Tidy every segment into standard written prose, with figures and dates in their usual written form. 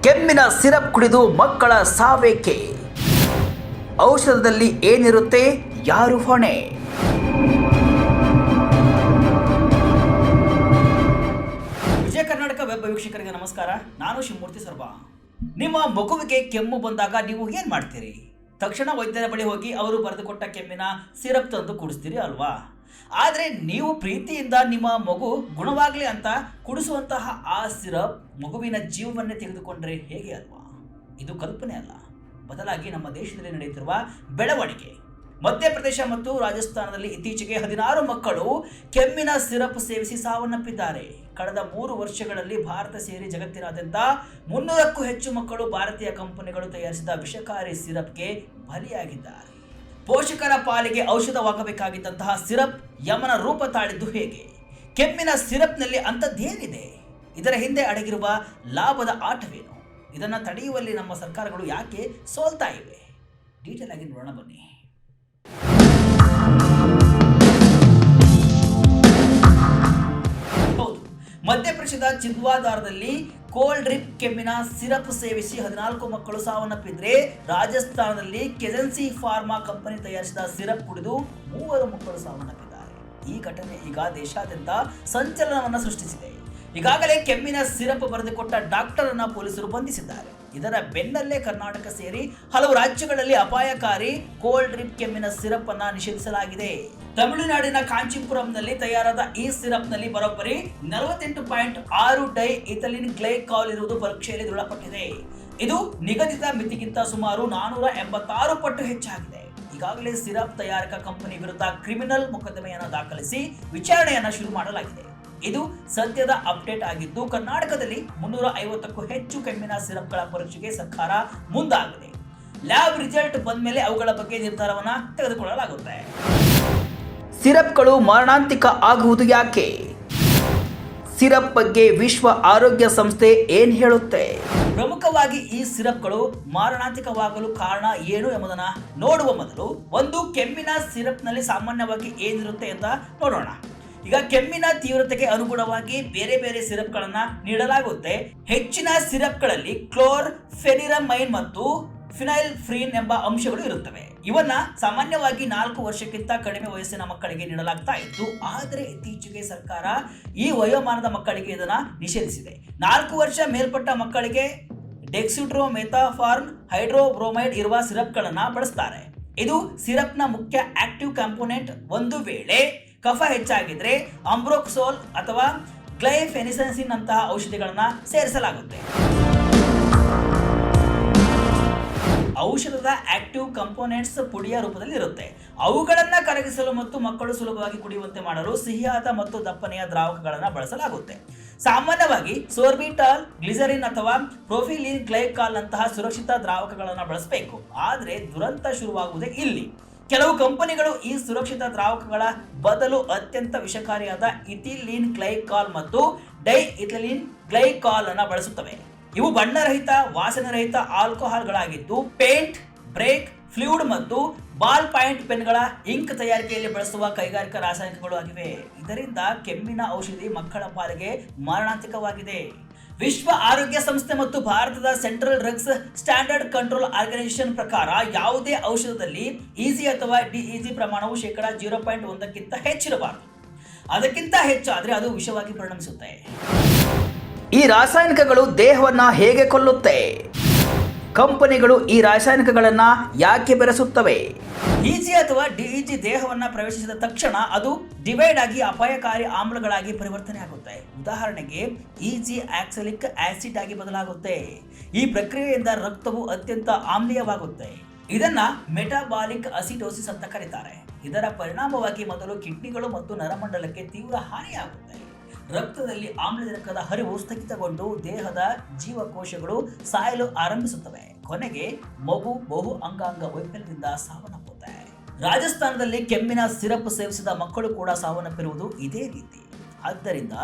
ಕೆಮ್ಮಿನ syrup ಕುಡಿದು ಮಕ್ಕಳ ಸಾವೇಕೆ? ಔಷಧದಲ್ಲಿ ಏನಿರುತ್ತೆ? ಯಾರು ಹೊಣೆ? ವಿಜಯ ಕರ್ನಾಟಕ ವೆಬ್ ವೀಕ್ಷಕರಿಗೆ ನಮಸ್ಕಾರ. ನಾನು ಶಿವಮೂರ್ತಿ ಸರ್ಬಾ. ನಿಮ್ಮ ಮಗುವಿಗೆ ಕೆಮ್ಮು ಬಂದಾಗ ನೀವು ಏನು ಮಾಡ್ತೀರಿ? ತಕ್ಷಣ ವೈದ್ಯರ ಬಳಿ ಹೋಗಿ ಅವರು ಬರೆದುಕೊಟ್ಟ ಕೆಮ್ಮಿನ ಸಿರಪ್ ತಂದು ಕುಡಿಸ್ತೀರಿ ಅಲ್ವಾ? ಆದರೆ ನೀವು ಪ್ರೀತಿಯಿಂದ ನಿಮ್ಮ ಮಗು ಗುಣವಾಗಲಿ ಅಂತ ಕುಡಿಸುವಂತಹ ಆ ಸಿರಪ್ ಮಗುವಿನ ಜೀವವನ್ನೇ ತೆಗೆದುಕೊಂಡ್ರೆ ಹೇಗೆ ಅಲ್ವಾ? ಇದು ಕಲ್ಪನೆ ಅಲ್ಲ, ಬದಲಾಗಿ ನಮ್ಮ ದೇಶದಲ್ಲಿ ನಡೆಯುತ್ತಿರುವ ಬೆಳವಣಿಗೆ. ಮಧ್ಯಪ್ರದೇಶ ಮತ್ತು ರಾಜಸ್ಥಾನದಲ್ಲಿ ಇತ್ತೀಚೆಗೆ 16 ಮಕ್ಕಳು ಕೆಮ್ಮಿನ ಸಿರಪ್ ಸೇವಿಸಿ ಸಾವನ್ನಪ್ಪಿದ್ದಾರೆ. ಕಳೆದ 3 ವರ್ಷಗಳಲ್ಲಿ ಭಾರತ ಸೇರಿ ಜಗತ್ತಿನಾದ್ಯಂತ 300ಕ್ಕೂ ಹೆಚ್ಚು ಮಕ್ಕಳು ಭಾರತೀಯ ಕಂಪನಿಗಳು ತಯಾರಿಸಿದ ವಿಷಕಾರಿ ಸಿರಪ್ಗೆ ಬಲಿಯಾಗಿದ್ದಾರೆ. ಪೋಷಕರ ಪಾಲಿಗೆ ಔಷಧವಾಗಬೇಕಾಗಿದ್ದಂತಹ ಸಿರಪ್ ಯಮನ ರೂಪ ತಾಳಿದ್ದು ಹೇಗೆ? ಕೆಮ್ಮಿನ ಸಿರಪ್ನಲ್ಲಿ ಅಂಥದ್ದೇನಿದೆ? ಇದರ ಹಿಂದೆ ಅಡಗಿರುವ ಲಾಭದ ಆಟವೇನು? ಇದನ್ನು ತಡೆಯುವಲ್ಲಿ ನಮ್ಮ ಸರ್ಕಾರಗಳು ಯಾಕೆ ಸೋಲ್ತಾ ಇವೆ? ಡೀಟೇಲ್ ಆಗಿ ನೋಡೋಣ ಬನ್ನಿ. ಹೌದು, ಮಧ್ಯಪ್ರದೇಶದ ಚಿಂದ್ವಾದಾರದಲ್ಲಿ ಕೋಲ್ಡ್ ಡ್ರಿಪ್ ಕೆಮ್ಮಿನ ಸಿರಪ್ ಸೇವಿಸಿ 14 ಮಕ್ಕಳು ಸಾವನ್ನಪ್ಪಿದ್ರೆ, ರಾಜಸ್ಥಾನದಲ್ಲಿ ಕೆಜೆನ್ಸಿ ಫಾರ್ಮಾ ಕಂಪನಿ ತಯಾರಿಸಿದ ಸಿರಪ್ ಕುಡಿದು 3 ಮಕ್ಕಳು ಸಾವನ್ನಪ್ಪಿದ್ದಾರೆ. ಈ ಘಟನೆ ಈಗ ದೇಶಾದ್ಯಂತ ಸಂಚಲನವನ್ನು ಸೃಷ್ಟಿಸಿದೆ. ಈಗಾಗಲೇ ಕೆಮ್ಮಿನ ಸಿರಪ್ ಬರೆದುಕೊಟ್ಟ ಡಾಕ್ಟರ್ ಅನ್ನ ಪೊಲೀಸರು ಬಂಧಿಸಿದ್ದಾರೆ. ಇದರ ಬೆನ್ನಲ್ಲೇ ಕರ್ನಾಟಕ ಸೇರಿ ಹಲವು ರಾಜ್ಯಗಳಲ್ಲಿ ಅಪಾಯಕಾರಿ ಕೋಲ್ಡ್ ಡ್ರಿಪ್ ಕೆಮ್ಮಿನ ಸಿರಪ್ ಅನ್ನ ನಿಷೇಧಿಸಲಾಗಿದೆ. ತಮಿಳುನಾಡಿನ ಕಾಂಚೀಪುರಂನಲ್ಲಿ ತಯಾರಾದ ಈ ಸಿರಪ್ ನಲ್ಲಿ ಬರೋಬ್ಬರಿ 48.6 ಡೈ ಇಥಿಲಿನ್ ಗ್ಲೈಕಾಲ್ ಇರುವುದು ಪರೀಕ್ಷೆಯಲ್ಲಿ ದೃಢಪಟ್ಟಿದೆ. ಇದು ನಿಗದಿತ ಮಿತಿಗಿಂತ ಸುಮಾರು 486 ಪಟ್ಟು ಹೆಚ್ಚಾಗಿದೆ. ಈಗಾಗಲೇ ಸಿರಪ್ ತಯಾರಕ ಕಂಪನಿ ವಿರುದ್ಧ ಕ್ರಿಮಿನಲ್ ಮೊಕದ್ದಮೆಯನ್ನು ದಾಖಲಿಸಿ ವಿಚಾರಣೆಯನ್ನ ಶುರು ಮಾಡಲಾಗಿದೆ. ಇದು ಸದ್ಯದ ಅಪ್ಡೇಟ್ ಆಗಿದ್ದು, ಕರ್ನಾಟಕದಲ್ಲಿ 350ಕ್ಕೂ ಹೆಚ್ಚು ಕೆಮ್ಮಿನ ಸಿರಪ್ಗಳ ಪರೀಕ್ಷೆಗೆ ಸರ್ಕಾರ ಮುಂದಾಗಿದೆ. ಲ್ಯಾಬ್ ರಿಸಲ್ಟ್ ಬಂದ ಮೇಲೆ ಅವುಗಳ ಬಗ್ಗೆ ನಿರ್ಧಾರವನ್ನ ತೆಗೆದುಕೊಳ್ಳಲಾಗುತ್ತೆ. ಸಿರಪ್ಗಳು ಮಾರಣಾಂತಿಕ ಆಗುವುದು ಯಾಕೆ? ಸಿರಪ್ ಬಗ್ಗೆ ವಿಶ್ವ ಆರೋಗ್ಯ ಸಂಸ್ಥೆ ಏನ್ ಹೇಳುತ್ತೆ? ಪ್ರಮುಖವಾಗಿ ಈ ಸಿರಪ್ಗಳು ಮಾರಣಾಂತಿಕವಾಗಲು ಕಾರಣ ಏನು ಎಂಬುದನ್ನು ನೋಡುವ ಮೊದಲು ಒಂದು ಕೆಮ್ಮಿನ ಸಿರಪ್ನಲ್ಲಿ ಸಾಮಾನ್ಯವಾಗಿ ಏನಿರುತ್ತೆ ಅಂತ ನೋಡೋಣ. ಈಗ ಕೆಮ್ಮಿನ ತೀವ್ರತೆಗೆ ಅನುಗುಣವಾಗಿ ಬೇರೆ ಬೇರೆ ಸಿರಪ್ಗಳನ್ನ ನೀಡಲಾಗುತ್ತೆ. ಹೆಚ್ಚಿನ ಸಿರಪ್ಗಳಲ್ಲಿ ಕ್ಲೋರ್ಫೆನಿರಮೈನ್ ಮತ್ತು ಫಿನೈಲ್ಫ್ರೀನ್ ಎಂಬ ಅಂಶಗಳು ಇರುತ್ತವೆ. ಇವನ್ನ ಸಾಮಾನ್ಯವಾಗಿ 4 ವರ್ಷಕ್ಕಿಂತ ಕಡಿಮೆ ವಯಸ್ಸಿನ ಮಕ್ಕಳಿಗೆ ನೀಡಲಾಗ್ತಾ ಇತ್ತು. ಆದರೆ ಇತ್ತೀಚೆಗೆ ಸರ್ಕಾರ ಈ ವಯೋಮಾನದ ಮಕ್ಕಳಿಗೆ ಇದನ್ನ ನಿಷೇಧಿಸಿದೆ. 4 ವರ್ಷ ಮೇಲ್ಪಟ್ಟ ಮಕ್ಕಳಿಗೆ ಡೆಕ್ಸಿಟ್ರೋಮೆಥಾಫಾರ್ನ್ ಹೈಡ್ರೋಬ್ರೋಮೈಡ್ ಇರುವ ಸಿರಪ್ಗಳನ್ನ ಬಳಸ್ತಾರೆ. ಇದು ಸಿರಪ್ನ ಮುಖ್ಯ ಆಕ್ಟಿವ್ ಕಾಂಪೋನೆಂಟ್. ಒಂದು ವೇಳೆ ಕಫ ಹೆಚ್ಚಾಗಿದ್ರೆ ಅಂಬ್ರೋಕ್ಸೋಲ್ ಅಥವಾ ಗ್ಲೈಫೆನಿಸೆನ್ಸಿನ್ ಅಂತಹ ಔಷಧಿಗಳನ್ನ ಸೇರಿಸಲಾಗುತ್ತೆ. ಔಷಧದ ಆಕ್ಟಿವ್ ಕಂಪೋನೆಂಟ್ಸ್ ಪುಡಿಯ ರೂಪದಲ್ಲಿ ಇರುತ್ತೆ. ಅವುಗಳನ್ನ ಕರಗಿಸಲು ಮತ್ತು ಮಕ್ಕಳು ಸುಲಭವಾಗಿ ಕುಡಿಯುವಂತೆ ಮಾಡಲು ಸಿಹಿಯಾದ ಮತ್ತು ದಪ್ಪನೆಯ ದ್ರಾವಕಗಳನ್ನು ಬಳಸಲಾಗುತ್ತೆ. ಸಾಮಾನ್ಯವಾಗಿ ಸೋರ್ಬಿಟಾಲ್, ಗ್ಲಿಸರಿನ್ ಅಥವಾ ಪ್ರೊಫಿಲಿನ್ ಗ್ಲೈಕಾಲ್ ನಂತಹ ಸುರಕ್ಷಿತ ದ್ರಾವಕಗಳನ್ನು ಬಳಸಬೇಕು. ಆದರೆ ದುರಂತ ಶುರುವಾಗುವುದೇ ಇಲ್ಲಿ. ಕೆಲವು ಕಂಪನಿಗಳು ಈ ಸುರಕ್ಷಿತ ದ್ರಾವಕಗಳ ಬದಲು ಅತ್ಯಂತ ವಿಷಕಾರಿಯಾದ ಇಥಿಲೀನ್ ಗ್ಲೈಕಾಲ್ ಮತ್ತು ಡೈ ಇಥಿಲೀನ್ ಗ್ಲೈಕಾಲ್ ಅನ್ನು ಬಳಸುತ್ತವೆ. ಇವು ಬಣ್ಣರಹಿತ, ವಾಸನೆರಹಿತ ಆಲ್ಕೋಹಾಲ್ಗಳಾಗಿದ್ದು ಪೇಂಟ್, ಬ್ರೇಕ್ ಫ್ಲೂಯಿಡ್ ಮತ್ತು ಬಾಲ್ ಪಾಯಿಂಟ್ ಪೆನ್ಗಳ ಇಂಕ್ ತಯಾರಿಕೆಯಲ್ಲಿ ಬಳಸುವ ಕೈಗಾರಿಕಾ ರಾಸಾಯನಿಕಗಳು ಆಗಿವೆ. ಇದರಿಂದ ಕೆಮ್ಮಿನ ಔಷಧಿ ಮಕ್ಕಳ ಪಾಲಿಗೆ ಮಾರಣಾಂತಿಕವಾಗಿದೆ. ವಿಶ್ವ ಆರೋಗ್ಯ ಸಂಸ್ಥೆ ಮತ್ತು ಭಾರತದ Central Drugs Standard Control Organisation ಪ್ರಕಾರ ಯಾವುದೇ ಔಷಧದಲ್ಲಿ ಇಜಿ ಅಥವಾ ಡಿಇಜಿ ಪ್ರಮಾಣವು 0.1ಕ್ಕಿಂತ ಹೆಚ್ಚಿರಬಾರದು. ಅದಕ್ಕಿಂತ ಹೆಚ್ಚಾದರೆ ಅದು ವಿಷವಾಗಿ ಪರಿಣಮಿಸುತ್ತೆ. ಈ ರಾಸಾಯನಿಕಗಳು ದೇಹವನ್ನ ಹೇಗೆ ಕೊಲ್ಲುತ್ತೆ? ಕಂಪನಿಗಳು ಈ ರಾಸಾಯನಿಕಗಳನ್ನ ಯಾಕೆ ಬೆರೆಸುತ್ತವೆ? ಇಜಿ ಅಥವಾ ಡಿಇಜಿ ದೇಹವನ್ನ ಪ್ರವೇಶಿಸಿದ ತಕ್ಷಣ ಅದು ಡಿವೈಡ್ ಆಗಿ ಅಪಾಯಕಾರಿ ಆಮ್ಲಗಳಾಗಿ ಪರಿವರ್ತನೆ ಆಗುತ್ತೆ. ಉದಾಹರಣೆಗೆ ಇಜಿ ಆಕ್ಸಾಲಿಕ್ ಆಸಿಡ್ ಆಗಿ ಬದಲಾಗುತ್ತೆ. ಈ ಪ್ರಕ್ರಿಯೆಯಿಂದ ರಕ್ತವು ಅತ್ಯಂತ ಆಮ್ಲೀಯವಾಗುತ್ತೆ. ಇದನ್ನ ಮೆಟಾಬಾಲಿಕ್ ಅಸಿಡೋಸಿಸ್ ಅಂತ ಕರೀತಾರೆ. ಇದರ ಪರಿಣಾಮವಾಗಿ ಮೊದಲು ಕಿಡ್ನಿಗಳು ಮತ್ತು ನರಮಂಡಲಕ್ಕೆ ತೀವ್ರ ಹಾನಿಯಾಗುತ್ತೆ. ರಕ್ತದಲ್ಲಿ ಆಮ್ಲಜನಕದ ಹರಿವು ಸ್ಥಗಿತಗೊಂಡು ದೇಹದ ಜೀವಕೋಶಗಳು ಸಾಯಲು ಆರಂಭಿಸುತ್ತವೆ. ಕೊನೆಗೆ ಮಗು ಬಹು ಅಂಗಾಂಗ ವೈಫಲ್ಯದಿಂದ ಸಾವನ್ನಪ್ಪುತ್ತೆ. ರಾಜಸ್ಥಾನದಲ್ಲಿ ಕೆಮ್ಮಿನ ಸಿರಪ್ ಸೇವಿಸಿದ ಮಕ್ಕಳು ಕೂಡ ಸಾವನ್ನಪ್ಪಿರುವುದು ಇದೇ ರೀತಿ. ಆದ್ದರಿಂದ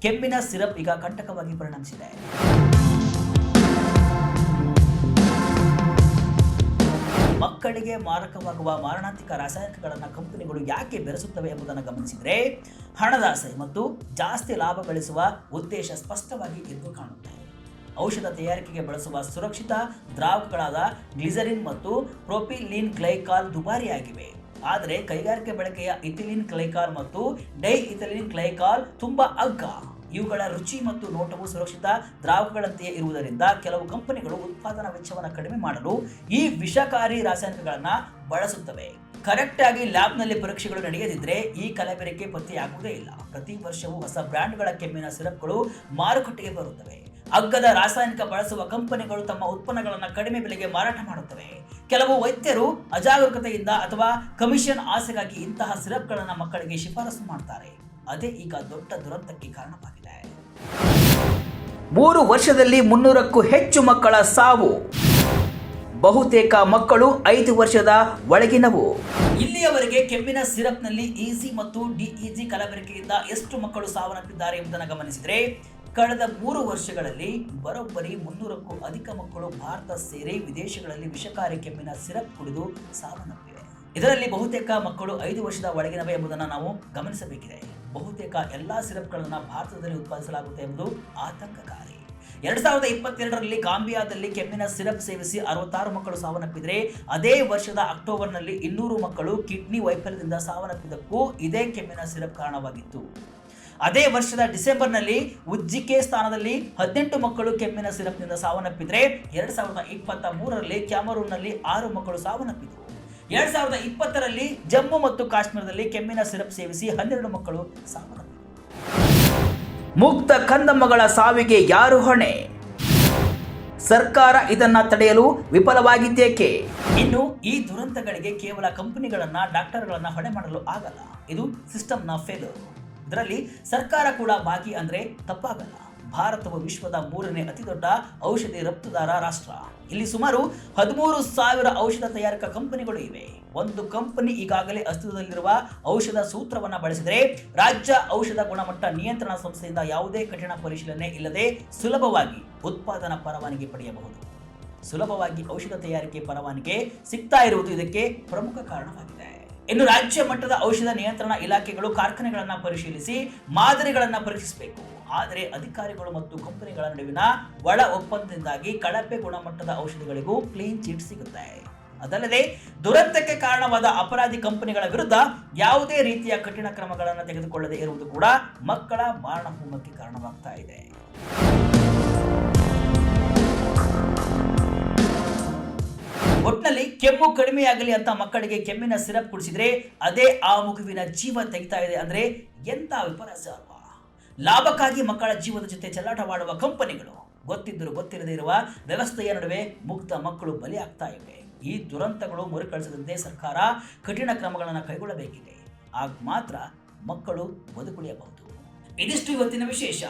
ಕೆಮ್ಮಿನ ಸಿರಪ್ ಈಗ ಕಂಟಕವಾಗಿ ಪರಿಣಮಿಸಿದೆ. ಮಕ್ಕಳಿಗೆ ಮಾರಕವಾಗುವ ಮಾರಣಾಂತಿಕ ರಾಸಾಯನಿಕಗಳನ್ನು ಕಂಪನಿಗಳು ಯಾಕೆ ಬೆರೆಸುತ್ತವೆ ಎಂಬುದನ್ನು ಗಮನಿಸಿದರೆ ಹಣದಾಸೆ ಮತ್ತು ಜಾಸ್ತಿ ಲಾಭ ಗಳಿಸುವ ಉದ್ದೇಶ ಸ್ಪಷ್ಟವಾಗಿ ಎದ್ದು ಕಾಣುತ್ತೆ. ಔಷಧ ತಯಾರಿಕೆಗೆ ಬಳಸುವ ಸುರಕ್ಷಿತ ದ್ರಾವಕಗಳಾದ ಗ್ಲಿಸರಿನ್ ಮತ್ತು ಪ್ರೊಪಿಲೀನ್ ಗ್ಲೈಕಾಲ್ ದುಬಾರಿಯಾಗಿವೆ. ಆದರೆ ಕೈಗಾರಿಕೆ ಬಳಕೆಯ ಇಥಿಲೀನ್ ಗ್ಲೈಕಾಲ್ ಮತ್ತು ಡೈ ಇಥಿಲೀನ್ ಗ್ಲೈಕಾಲ್ ತುಂಬಾ ಅಗ್ಗ. ಇವುಗಳ ರುಚಿ ಮತ್ತು ನೋಟವು ಸುರಕ್ಷಿತ ದ್ರಾವಕಗಳಂತೆಯೇ ಇರುವುದರಿಂದ ಕೆಲವು ಕಂಪನಿಗಳು ಉತ್ಪಾದನಾ ವೆಚ್ಚವನ್ನು ಕಡಿಮೆ ಮಾಡಲು ಈ ವಿಷಕಾರಿ ರಾಸಾಯನಿಕಗಳನ್ನು ಬಳಸುತ್ತವೆ. ಕರೆಕ್ಟ್ ಆಗಿ ಲ್ಯಾಬ್ನಲ್ಲಿ ಪರೀಕ್ಷೆಗಳು ನಡೆಯದಿದ್ದರೆ ಈ ಕಲಬೆರಕೆ ಪತ್ತೆಯಾಗುವುದೇ ಇಲ್ಲ. ಪ್ರತಿ ವರ್ಷವೂ ಹೊಸ ಬ್ರ್ಯಾಂಡ್ಗಳ ಕೆಮ್ಮಿನ ಸಿರಪ್ಗಳು ಮಾರುಕಟ್ಟೆಗೆ ಬರುತ್ತವೆ. ಅಗ್ಗದ ರಾಸಾಯನಿಕ ಬಳಸುವ ಕಂಪನಿಗಳು ತಮ್ಮ ಉತ್ಪನ್ನಗಳನ್ನು ಕಡಿಮೆ ಬೆಲೆಗೆ ಮಾರಾಟ ಮಾಡುತ್ತವೆ. ಕೆಲವು ವೈದ್ಯರು ಅಜಾಗರೂಕತೆಯಿಂದ ಅಥವಾ ಕಮಿಷನ್ ಆಸೆಗಾಗಿ ಇಂತಹ ಸಿರಪ್ಗಳನ್ನು ಮಕ್ಕಳಿಗೆ ಶಿಫಾರಸು ಮಾಡ್ತಾರೆ. ಅದೇ ಈಗ ದೊಡ್ಡ ದುರಂತಕ್ಕೆ ಕಾರಣವಾಗಿದೆ. 3 ವರ್ಷದಲ್ಲಿ 300ಕ್ಕೂ ಹೆಚ್ಚು ಮಕ್ಕಳ ಸಾವು. ಬಹುತೇಕ ಮಕ್ಕಳು 5 ವರ್ಷದ ಒಳಗಿನವು. ಇಲ್ಲಿಯವರೆಗೆ ಕೆಮ್ಮಿನ ಸಿರಪ್ನಲ್ಲಿ ಈಸಿ ಮತ್ತು ಡಿಇಜಿ ಕಲಬೆರಕೆಯಿಂದ ಎಷ್ಟು ಮಕ್ಕಳು ಸಾವನ್ನಪ್ಪಿದ್ದಾರೆ ಎಂಬುದನ್ನು ಗಮನಿಸಿದರೆ ಕಳೆದ 3 ವರ್ಷಗಳಲ್ಲಿ ಬರೋಬ್ಬರಿ 300ಕ್ಕೂ ಅಧಿಕ ಮಕ್ಕಳು ಭಾರತ ಸೇರಿ ವಿದೇಶಗಳಲ್ಲಿ ವಿಷಕಾರಿ ಕೆಮ್ಮಿನ ಸಿರಪ್ ಕುಡಿದು ಸಾವನ್ನಪ್ಪಿವೆ. ಇದರಲ್ಲಿ ಬಹುತೇಕ ಮಕ್ಕಳು 5 ವರ್ಷದ ಒಳಗಿನವೇ ಎಂಬುದನ್ನು ನಾವು ಗಮನಿಸಬೇಕಿದೆ. ಬಹುತೇಕ ಎಲ್ಲಾ ಸಿರಪ್ಗಳನ್ನು ಭಾರತದಲ್ಲಿ ಉತ್ಪಾದಿಸಲಾಗುತ್ತೆ ಎಂಬುದು ಆತಂಕಕಾರಿ. 2022ರಲ್ಲಿ ಗಾಂಬಿಯಾದಲ್ಲಿ ಕೆಮ್ಮಿನ ಸಿರಪ್ ಸೇವಿಸಿ 66 ಮಕ್ಕಳು ಸಾವನ್ನಪ್ಪಿದರೆ ಅದೇ ವರ್ಷದ ಅಕ್ಟೋಬರ್ನಲ್ಲಿ 200 ಮಕ್ಕಳು ಕಿಡ್ನಿ ವೈಫಲ್ಯದಿಂದ ಸಾವನ್ನಪ್ಪಿದ್ದಕ್ಕೂ ಇದೇ ಕೆಮ್ಮಿನ ಸಿರಪ್ ಕಾರಣವಾಗಿತ್ತು. ಅದೇ ವರ್ಷದ ಡಿಸೆಂಬರ್ನಲ್ಲಿ ಉಜ್ಜಿಕಿಸ್ತಾನದಲ್ಲಿ 18 ಮಕ್ಕಳು ಕೆಮ್ಮಿನ ಸಿರಪ್ನಿಂದ ಸಾವನ್ನಪ್ಪಿದರೆ 2023ರಲ್ಲಿ ಕ್ಯಾಮರೂನ್ನಲ್ಲಿ 6 ಮಕ್ಕಳು ಸಾವನ್ನಪ್ಪಿದರು. 2020ರಲ್ಲಿ ಜಮ್ಮು ಮತ್ತು ಕಾಶ್ಮೀರದಲ್ಲಿ ಕೆಮ್ಮಿನ ಸಿರಪ್ ಸೇವಿಸಿ 12 ಮಕ್ಕಳು ಸಾವನ್ನಪ್ಪಿದರು. ಮುಕ್ತ ಕಂದಮ್ಮಗಳ ಸಾವಿಗೆ ಯಾರು ಹೊಣೆ? ಸರ್ಕಾರ ಇದನ್ನ ತಡೆಯಲು ವಿಫಲವಾಗಿದ್ದೇಕೆ? ಇನ್ನು ಈ ದುರಂತಗಳಿಗೆ ಕೇವಲ ಕಂಪನಿಗಳನ್ನ ಡಾಕ್ಟರ್ಗಳನ್ನ ಹೊಣೆ ಮಾಡಲು ಆಗಲ್ಲ. ಇದು ಸಿಸ್ಟಮ್ನ ಫೇಲ್ಯೂರ್. ಇದರಲ್ಲಿ ಸರ್ಕಾರ ಕೂಡ ಭಾಗಿ ಅಂದ್ರೆ ತಪ್ಪಾಗಲ್ಲ. ಭಾರತವು ವಿಶ್ವದ 3ನೇ ಅತಿ ದೊಡ್ಡ ಔಷಧಿ ರಫ್ತುದಾರ ರಾಷ್ಟ್ರ. ಇಲ್ಲಿ ಸುಮಾರು 13,000 ಔಷಧ ತಯಾರಕ ಕಂಪನಿಗಳು ಇವೆ. ಒಂದು ಕಂಪನಿ ಈಗಾಗಲೇ ಅಸ್ತಿತ್ವದಲ್ಲಿರುವ ಔಷಧ ಸೂತ್ರವನ್ನು ಬಳಸಿದರೆ ರಾಜ್ಯ ಔಷಧ ಗುಣಮಟ್ಟ ನಿಯಂತ್ರಣ ಸಂಸ್ಥೆಯಿಂದ ಯಾವುದೇ ಕಠಿಣ ಪರಿಶೀಲನೆ ಇಲ್ಲದೆ ಸುಲಭವಾಗಿ ಉತ್ಪಾದನಾ ಪರವಾನಗಿ ಪಡೆಯಬಹುದು. ಸುಲಭವಾಗಿ ಔಷಧ ತಯಾರಿಕೆ ಪರವಾನಗಿ ಸಿಗ್ತಾ ಇರುವುದು ಇದಕ್ಕೆ ಪ್ರಮುಖ ಕಾರಣವಾಗಿದೆ. ಇನ್ನು ರಾಜ್ಯ ಮಟ್ಟದ ಔಷಧ ನಿಯಂತ್ರಣ ಇಲಾಖೆಗಳು ಕಾರ್ಖಾನೆಗಳನ್ನು ಪರಿಶೀಲಿಸಿ ಮಾದರಿಗಳನ್ನು ಪರೀಕ್ಷಿಸಬೇಕು. ಆದರೆ ಅಧಿಕಾರಿಗಳು ಮತ್ತು ಕಂಪನಿಗಳ ನಡುವಿನ ಒಳ ಒಪ್ಪಂದದಿಂದಾಗಿ ಕಳಪೆ ಗುಣಮಟ್ಟದ ಔಷಧಿಗಳಿಗೂ ಕ್ಲೀನ್ ಚಿಟ್ ಸಿಗುತ್ತೆ. ಅದಲ್ಲದೆ ದುರಂತಕ್ಕೆ ಕಾರಣವಾದ ಅಪರಾಧಿ ಕಂಪನಿಗಳ ವಿರುದ್ಧ ಯಾವುದೇ ರೀತಿಯ ಕಠಿಣ ಕ್ರಮಗಳನ್ನು ತೆಗೆದುಕೊಳ್ಳದೆ ಇರುವುದು ಕೂಡ ಮಕ್ಕಳ ಮಾರಣ ಹೋಮಕ್ಕೆ ಕಾರಣವಾಗ್ತಾ ಇದೆ. ಒಟ್ಟಿನಲ್ಲಿ ಕೆಮ್ಮು ಕಡಿಮೆಯಾಗಲಿ ಅಂತ ಮಕ್ಕಳಿಗೆ ಕೆಮ್ಮಿನ ಸಿರಪ್ ಕುಡಿಸಿದ್ರೆ ಅದೇ ಆ ಮಗುವಿನ ಜೀವ ತೆಗಿತಾ ಇದೆ ಅಂದ್ರೆ ಎಂತ ವಿಪರ್ಯಾಸ ಅಲ್ವಾ? ಲಾಭಕ್ಕಾಗಿ ಮಕ್ಕಳ ಜೀವದ ಜೊತೆ ಚೆಲ್ಲಾಟವಾಡುವ ಕಂಪನಿಗಳು ಗೊತ್ತಿದ್ದರೂ ಗೊತ್ತಿರದೇ ಇರುವ ವ್ಯವಸ್ಥೆಯ ನಡುವೆ ಮುಕ್ತ ಮಕ್ಕಳು ಬಲಿಯಾಗ್ತಾ ಇವೆ. ಈ ದುರಂತಗಳು ಮರುಕಳಿಸದಂತೆ ಸರ್ಕಾರ ಕಠಿಣ ಕ್ರಮಗಳನ್ನು ಕೈಗೊಳ್ಳಬೇಕಿದೆ. ಆಗ ಮಾತ್ರ ಮಕ್ಕಳು ಬದುಕುಳಿಯಬಹುದು. ಇದಿಷ್ಟು ಇವತ್ತಿನ ವಿಶೇಷ.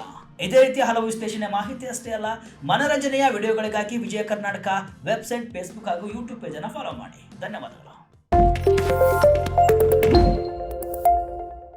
ಇದೇ ರೀತಿಯ ಹಲವು ವಿಶ್ಲೇಷಣೆ ಮಾಹಿತಿ ಅಷ್ಟೇ ಅಲ್ಲ, ಮನರಂಜನೆಯ ವಿಡಿಯೋಗಳಿಗಾಗಿ ವಿಜಯ ಕರ್ನಾಟಕ ವೆಬ್ಸೈಟ್, ಫೇಸ್ಬುಕ್ ಹಾಗೂ ಯೂಟ್ಯೂಬ್ ಪೇಜನ್ನು ಫಾಲೋ ಮಾಡಿ. ಧನ್ಯವಾದಗಳು.